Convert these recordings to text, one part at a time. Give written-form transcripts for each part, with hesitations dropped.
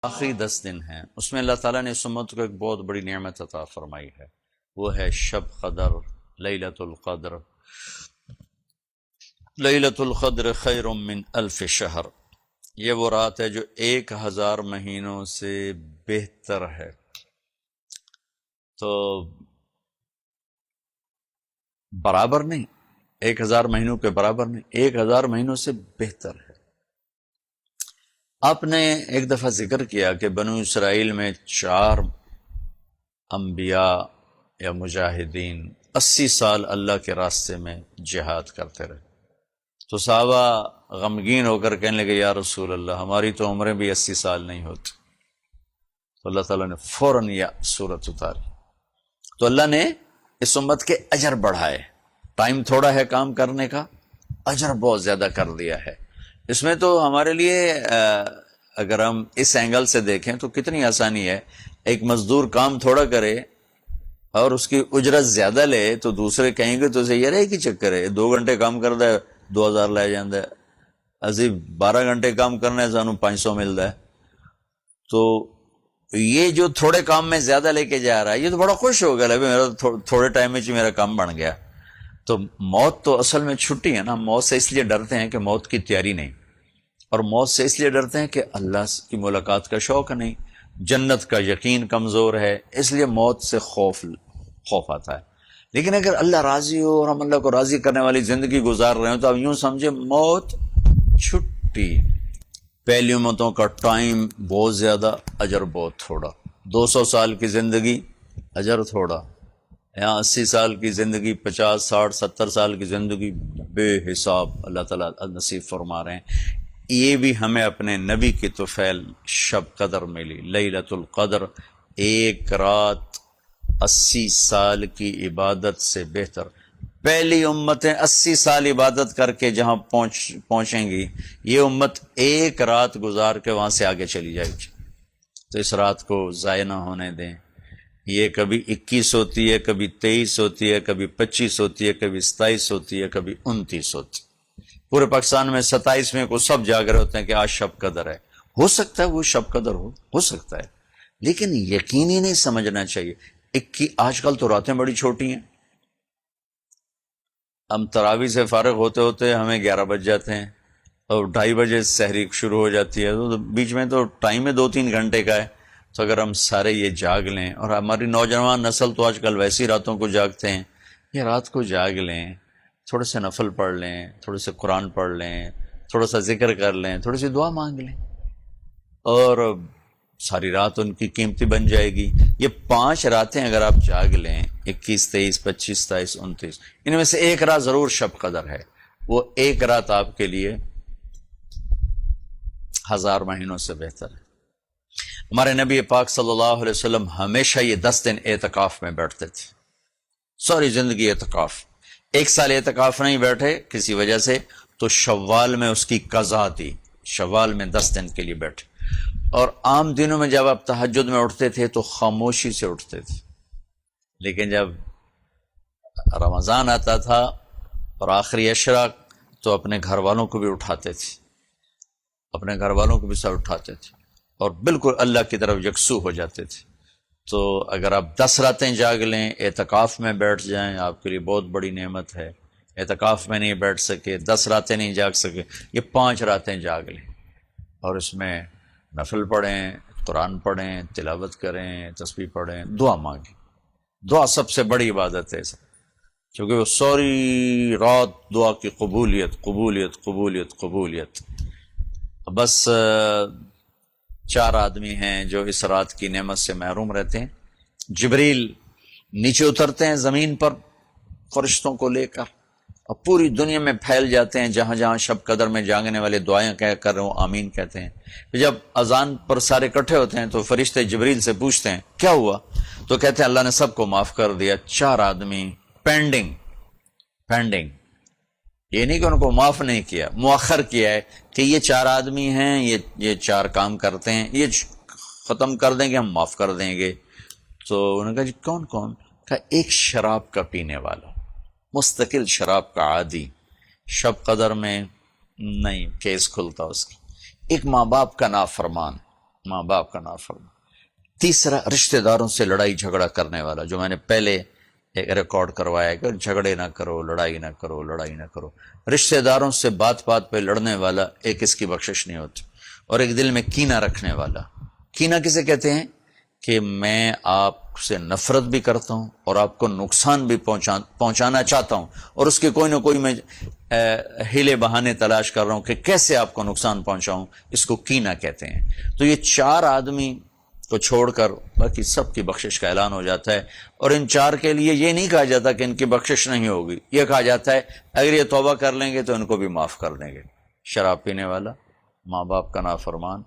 آخری 10 دن ہیں، اس میں اللہ تعالیٰ نے اس امت کو ایک بہت بڑی نعمت عطا فرمائی ہے، وہ ہے شب قدر، لیلۃ القدر۔ لیلۃ القدر خیر من الف شہر، یہ وہ رات ہے جو 1000 مہینوں سے بہتر ہے۔ تو برابر نہیں، 1000 مہینوں کے برابر نہیں، 1000 مہینوں سے بہتر ہے۔ آپ نے ایک دفعہ ذکر کیا کہ بنو اسرائیل میں 4 انبیاء یا مجاہدین 80 سال اللہ کے راستے میں جہاد کرتے رہے، تو صحابہ غمگین ہو کر کہنے لگے یا رسول اللہ ہماری تو عمریں بھی 80 سال نہیں ہوتی۔ تو اللہ تعالیٰ نے فوراً یہ سورت اتاری، تو اللہ نے اس امت کے اجر بڑھائے، ٹائم تھوڑا ہے کام کرنے کا، اجر بہت زیادہ کر دیا ہے۔ اس میں تو ہمارے لیے اگر ہم اس اینگل سے دیکھیں تو کتنی آسانی ہے، ایک مزدور کام تھوڑا کرے اور اس کی اجرت زیادہ لے تو دوسرے کہیں گے تو اسے یہ رہے کہ چکر ہے 2 گھنٹے کام کرتا ہے 2000 لے جاندہ ہے، اسی 12 گھنٹے کام کرنا ہے سانو 500 ملتا ہے۔ تو یہ جو تھوڑے کام میں زیادہ لے کے جا رہا ہے یہ تو بڑا خوش ہو گیا، میرا تھوڑے ٹائم میں میرا کام بن گیا۔ تو موت تو اصل میں چھٹی ہے نا، موت سے اس لیے ڈرتے ہیں کہ موت کی تیاری نہیں، اور موت سے اس لیے ڈرتے ہیں کہ اللہ کی ملاقات کا شوق نہیں، جنت کا یقین کمزور ہے، اس لیے موت سے خوف آتا ہے۔ لیکن اگر اللہ راضی ہو اور ہم اللہ کو راضی کرنے والی زندگی گزار رہے ہوں تو اب یوں سمجھے موت چھٹی۔ پہلی امتوں کا ٹائم بہت زیادہ، اجر بہت تھوڑا، 200 سال کی زندگی اجر تھوڑا، یہاں 80 سال کی زندگی، 50 60 70 سال کی زندگی بے حساب اللہ تعالیٰ نصیب فرما رہے ہیں۔ یہ بھی ہمیں اپنے نبی کی طفیل شب قدر ملی، لیلۃ القدر، ایک رات 80 سال کی عبادت سے بہتر۔ پہلی امتیں 80 سال عبادت کر کے جہاں پہنچیں گی، یہ امت ایک رات گزار کے وہاں سے آگے چلی جائے گی۔ تو اس رات کو ضائع نہ ہونے دیں، یہ کبھی 21 ہوتی ہے، کبھی 23 ہوتی ہے، کبھی 25 ہوتی ہے، کبھی 27 ہوتی ہے، کبھی 29 ہوتی ہے۔ پورے پاکستان میں 27ویں کو سب جاگ رہے ہوتے ہیں کہ آج شب قدر ہے۔ ہو سکتا ہے وہ شب قدر ہو سکتا ہے، لیکن یقینی نہیں سمجھنا چاہیے۔ آج کل تو راتیں بڑی چھوٹی ہیں، ہم تراویح سے فارغ ہوتے ہوتے ہمیں 11 بج جاتے ہیں اور 2:30 بجے سحری شروع ہو جاتی ہے، تو بیچ میں تو ٹائم ہے 2-3 گھنٹے کا ہے۔ تو اگر ہم سارے یہ جاگ لیں، اور ہماری نوجوان نسل تو آج کل ویسی راتوں کو جاگتے ہیں، یہ رات کو جاگ لیں، تھوڑے سے نفل پڑھ لیں، تھوڑے سے قرآن پڑھ لیں، تھوڑا سا ذکر کر لیں، تھوڑی سی دعا مانگ لیں، اور ساری رات ان کی قیمتی بن جائے گی۔ یہ 5 راتیں اگر آپ جاگ لیں، 21 23 25 27 29، ان میں سے ایک رات ضرور شب قدر ہے، وہ ایک رات آپ کے لیے 1000 مہینوں سے بہتر ہے۔ ہمارے نبی پاک صلی اللہ علیہ وسلم ہمیشہ یہ 10 دن اعتکاف میں بیٹھتے تھے، ساری زندگی اعتکاف۔ 1 سال اعتکاف نہیں بیٹھے کسی وجہ سے، تو شوال میں اس کی قضا تھی، شوال میں 10 دن کے لیے بیٹھے۔ اور عام دنوں میں جب آپ تہجد میں اٹھتے تھے تو خاموشی سے اٹھتے تھے، لیکن جب رمضان آتا تھا اور آخری عشرہ تو اپنے گھر والوں کو بھی اٹھاتے تھے، اپنے گھر والوں کو بھی ساتھ اٹھاتے تھے، اور بالکل اللہ کی طرف یکسو ہو جاتے تھے۔ تو اگر آپ 10 راتیں جاگ لیں، اعتکاف میں بیٹھ جائیں، آپ کے لیے بہت بڑی نعمت ہے۔ اعتکاف میں نہیں بیٹھ سکے، 10 راتیں نہیں جاگ سکے، یہ 5 راتیں جاگ لیں، اور اس میں نفل پڑھیں، قرآن پڑھیں، تلاوت کریں، تسبیح پڑھیں، دعا مانگیں۔ دعا سب سے بڑی عبادت ہے، کیونکہ وہ ساری رات دعا کی قبولیت قبولیت قبولیت قبولیت۔ بس 4 آدمی ہیں جو اس رات کی نعمت سے محروم رہتے ہیں۔ جبریل نیچے اترتے ہیں زمین پر فرشتوں کو لے کر، اور پوری دنیا میں پھیل جاتے ہیں، جہاں جہاں شب قدر میں جاگنے والے دعائیں کہہ کر رہے ہوں آمین کہتے ہیں۔ پھر جب اذان پر سارے اکٹھے ہوتے ہیں تو فرشتے جبریل سے پوچھتے ہیں کیا ہوا، تو کہتے ہیں اللہ نے سب کو معاف کر دیا، 4 آدمی پینڈنگ۔ یہ نہیں کہ ان کو معاف نہیں کیا، مؤخر کیا ہے کہ یہ 4 آدمی ہیں، یہ 4 کام کرتے ہیں، یہ ختم کر دیں گے، ہم معاف کر دیں گے۔ تو انہوں نے کہا جی کون؟ کہا ایک شراب کا پینے والا، مستقل شراب کا عادی، شب قدر میں نہیں کیس کھلتا اس کی، ایک ماں باپ کا نافرمان، ماں باپ کا نافرمان۔ تیسرا، رشتہ داروں سے لڑائی جھگڑا کرنے والا، جو میں نے پہلے ایک ریکارڈ کروایا کہ جھگڑے نہ کرو، لڑائی نہ کرو، لڑائی نہ کرو۔ رشتہ داروں سے بات بات پہ لڑنے والا، ایک اس کی بخشش نہیں ہوتی۔ اور ایک دل میں کینہ رکھنے والا، کینہ کسے کہتے ہیں؟ کہ میں آپ سے نفرت بھی کرتا ہوں اور آپ کو نقصان بھی پہنچانا چاہتا ہوں، اور اس کے کوئی نہ کوئی میں ہیلے بہانے تلاش کر رہا ہوں کہ کیسے آپ کو نقصان پہنچاؤں، اس کو کینہ کہتے ہیں۔ تو یہ 4 آدمی کو چھوڑ کر باقی سب کی بخشش کا اعلان ہو جاتا ہے، اور ان 4 کے لیے یہ نہیں کہا جاتا کہ ان کی بخشش نہیں ہوگی، یہ کہا جاتا ہے اگر یہ توبہ کر لیں گے تو ان کو بھی معاف کر دیں گے۔ شراب پینے والا، ماں باپ کا نافرمان،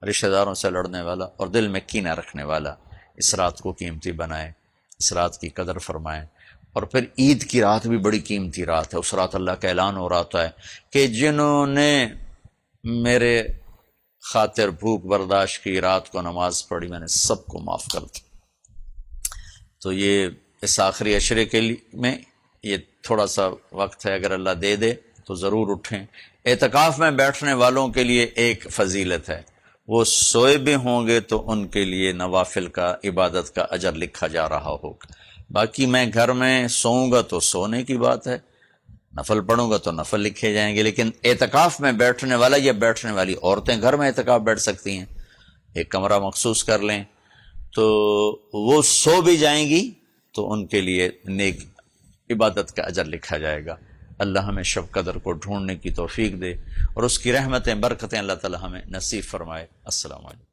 رشتہ داروں سے لڑنے والا، اور دل میں کینہ رکھنے والا، اس رات کو قیمتی بنائیں، اس رات کی قدر فرمائیں۔ اور پھر عید کی رات بھی بڑی قیمتی رات ہے۔ اس رات اللہ کا اعلان ہو رہا ہوتا ہے کہ جنہوں نے میرے خاطر بھوک برداشت کی، رات کو نماز پڑھی، میں نے سب کو معاف کر دی۔ تو یہ اس آخری عشرے کے لیے میں یہ تھوڑا سا وقت ہے، اگر اللہ دے دے تو ضرور اٹھیں۔ اعتکاف میں بیٹھنے والوں کے لیے ایک فضیلت ہے، وہ سوئے بھی ہوں گے تو ان کے لیے نوافل کا، عبادت کا اجر لکھا جا رہا ہوگا۔ باقی میں گھر میں سوؤں گا تو سونے کی بات ہے، نفل پڑھوں گا تو نفل لکھے جائیں گے، لیکن اعتکاف میں بیٹھنے والا یا بیٹھنے والی عورتیں گھر میں اعتکاف بیٹھ سکتی ہیں، ایک کمرہ مخصوص کر لیں تو وہ سو بھی جائیں گی تو ان کے لیے نیک عبادت کا اجر لکھا جائے گا۔ اللہ ہمیں شب قدر کو ڈھونڈنے کی توفیق دے، اور اس کی رحمتیں برکتیں اللہ تعالی ہمیں نصیب فرمائے۔ السلام علیکم۔